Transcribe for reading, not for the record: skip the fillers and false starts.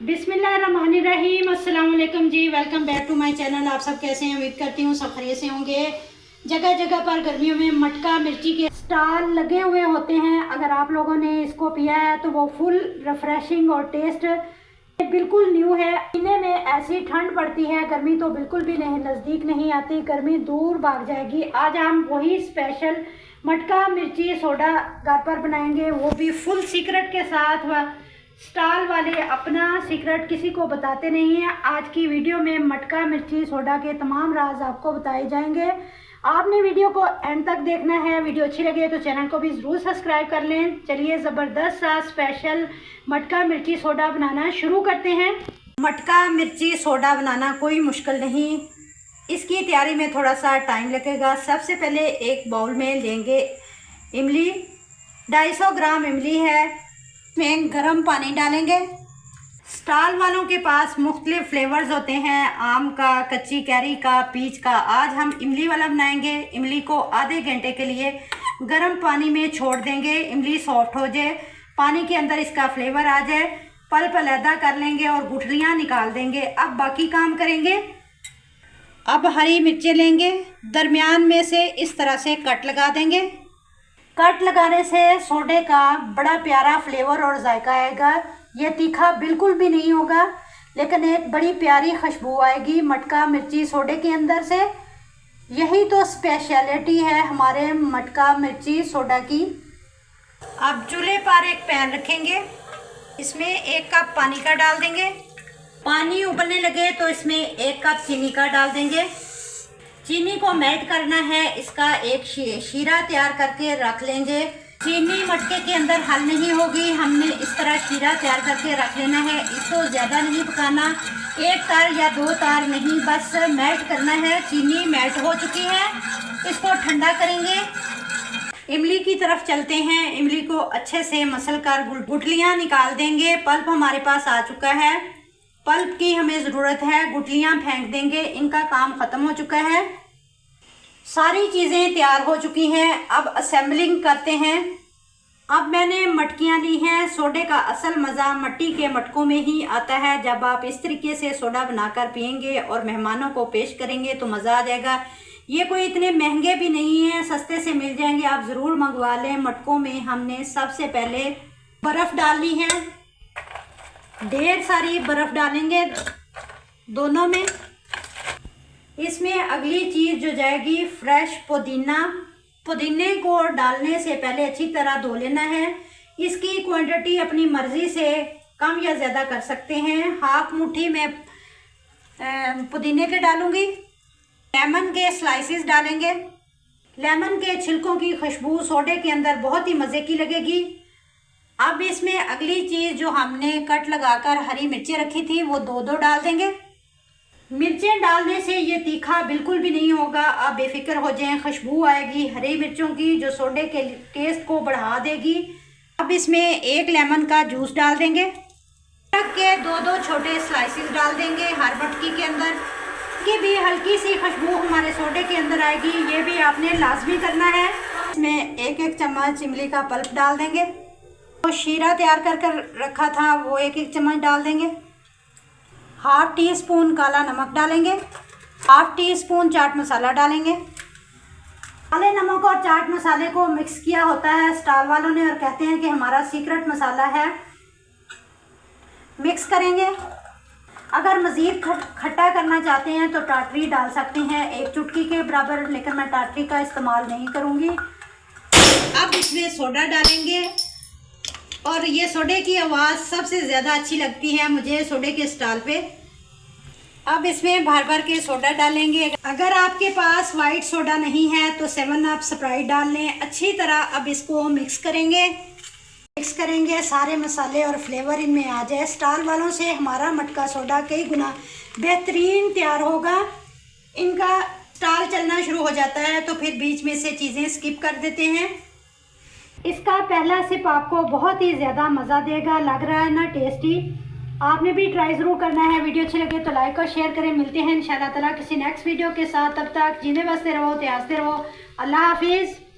बिस्मिल्लाहिर्रहमानिर्रहीम। अस्सलाम वालेकुम जी, welcome back to my channel. आप सब कैसे हैं? उम्मीद करती हूँ सब खैरियत से होंगे। जगह जगह पर गर्मियों में मटका मिर्ची के स्टॉल लगे हुए होते हैं। अगर आप लोगों ने इसको पिया है तो वो फुल रिफ्रेशिंग और टेस्ट बिल्कुल न्यू है। पीने में ऐसी ठंड पड़ती है, गर्मी तो बिल्कुल भी नहीं, नज़दीक नहीं आती, गर्मी दूर भाग जाएगी। आज हम वही स्पेशल मटका मिर्ची सोडा घर पर बनाएंगे, वो भी फुल सीक्रेट के साथ। स्टॉल वाले अपना सीक्रेट किसी को बताते नहीं हैं। आज की वीडियो में मटका मिर्ची सोडा के तमाम राज आपको बताए जाएंगे। आपने वीडियो को एंड तक देखना है। वीडियो अच्छी लगे तो चैनल को भी ज़रूर सब्सक्राइब कर लें। चलिए ज़बरदस्त सा स्पेशल मटका मिर्ची सोडा बनाना शुरू करते हैं। मटका मिर्ची सोडा बनाना कोई मुश्किल नहीं, इसकी तैयारी में थोड़ा सा टाइम लगेगा। सबसे पहले एक बाउल में लेंगे इमली, 250 ग्राम इमली है। में गर्म पानी डालेंगे। स्टॉल वालों के पास मुख्तलिफ फ्लेवर्स होते हैं, आम का, कच्ची कैरी का, पीच का। आज हम इमली वाला बनाएंगे। इमली को आधे घंटे के लिए गर्म पानी में छोड़ देंगे। इमली सॉफ्ट हो जाए, पानी के अंदर इसका फ्लेवर आ जाए, पल्प अलहदा कर लेंगे और गुठलियाँ निकाल देंगे। अब बाकी काम करेंगे। अब हरी मिर्चें लेंगे, दरमियान में से इस तरह से कट लगा देंगे। कट लगाने से सोडे का बड़ा प्यारा फ्लेवर और जायका आएगा। ये तीखा बिल्कुल भी नहीं होगा, लेकिन एक बड़ी प्यारी खुशबू आएगी मटका मिर्ची सोडे के अंदर से। यही तो स्पेशलिटी है हमारे मटका मिर्ची सोडा की। अब चूल्हे पर एक पैन रखेंगे, इसमें 1 कप पानी का डाल देंगे। पानी उबलने लगे तो इसमें 1 कप चीनी का डाल देंगे। चीनी को मेल्ट करना है, इसका एक शीरा तैयार करके रख लेंगे। चीनी मटके के अंदर हल नहीं होगी, हमने इस तरह शीरा तैयार करके रख लेना है। इसको ज़्यादा नहीं पकाना, 1 तार या 2 तार नहीं, बस मेल्ट करना है। चीनी मेल्ट हो चुकी है, इसको ठंडा करेंगे। इमली की तरफ चलते हैं। इमली को अच्छे से मसल कर गुठलियाँ निकाल देंगे। पल्प हमारे पास आ चुका है, पल्प की हमें ज़रूरत है। गुठलियाँ फेंक देंगे, इनका काम ख़त्म हो चुका है। सारी चीज़ें तैयार हो चुकी हैं। अब असेंबलिंग करते हैं। अब मैंने मटकियाँ ली हैं। सोडे का असल मज़ा मिट्टी के मटकों में ही आता है। जब आप इस तरीके से सोडा बनाकर पियेंगे और मेहमानों को पेश करेंगे तो मज़ा आ जाएगा। ये कोई इतने महंगे भी नहीं हैं, सस्ते से मिल जाएंगे, आप ज़रूर मंगवा लें। मटकों में हमने सबसे पहले बर्फ़ डालनी है, ढेर सारी बर्फ़ डालेंगे दोनों में। इसमें अगली चीज़ जो जाएगी फ्रेश पुदीना। पुदीने को डालने से पहले अच्छी तरह धो लेना है। इसकी क्वांटिटी अपनी मर्ज़ी से कम या ज़्यादा कर सकते हैं। हाफ मुट्ठी में पुदीने के डालूंगी। लेमन के स्लाइसेस डालेंगे। लेमन के छिलकों की खुशबू सोडे के अंदर बहुत ही मज़े की लगेगी। अब इसमें अगली चीज़ जो हमने कट लगाकर हरी मिर्चें रखी थी वो 2-2 डाल देंगे। मिर्चें डालने से ये तीखा बिल्कुल भी नहीं होगा, आप बेफिक्र हो जाएं। खुशबू आएगी हरी मिर्चों की जो सोडे के टेस्ट को बढ़ा देगी। अब इसमें 1 लेमन का जूस डाल देंगे। के 2-2 छोटे स्लाइसेस डाल देंगे हर मटकी के अंदर। ये भी हल्की सी खुशबू हमारे सोडे के अंदर आएगी, ये भी आपने लाजमी करना है। इसमें 1-1 चम्मच इमली का पल्प डाल देंगे। तो शीरा तैयार कर रखा था वो 1-1 चम्मच डाल देंगे। हाफ टी स्पून काला नमक डालेंगे। Half tea spoon chaat masala डालेंगे। काले नमक और चाट मसाले को मिक्स किया होता है स्टॉल वालों ने और कहते हैं कि हमारा सीक्रेट मसाला है। मिक्स करेंगे। अगर मज़ीद खट्टा करना चाहते हैं तो टाटरी डाल सकते हैं 1 चुटकी के बराबर, लेकिन मैं टाटरी का इस्तेमाल नहीं करूँगी। अब इसमें सोडा डालेंगे और ये सोडे की आवाज़ सबसे ज़्यादा अच्छी लगती है मुझे सोडे के स्टॉल पे। अब इसमें भर भर के सोडा डालेंगे। अगर आपके पास वाइट सोडा नहीं है तो 7 अप स्प्राइट डाल लें। अच्छी तरह अब इसको मिक्स करेंगे। सारे मसाले और फ्लेवर इनमें आ जाए। स्टॉल वालों से हमारा मटका सोडा कई गुना बेहतरीन तैयार होगा। इनका स्टॉल चलना शुरू हो जाता है तो फिर बीच में से चीज़ें स्किप कर देते हैं। इसका पहला सिप आपको बहुत ही ज़्यादा मज़ा देगा, लग रहा है ना टेस्टी। आपने भी ट्राई ज़रूर करना है। वीडियो अच्छी लगे तो लाइक और शेयर करें। मिलते हैं इंशाल्लाह ताला किसी नेक्स्ट वीडियो के साथ। तब तक जीने बसते रहो, त्यागते रहो। अल्लाह हाफिज़।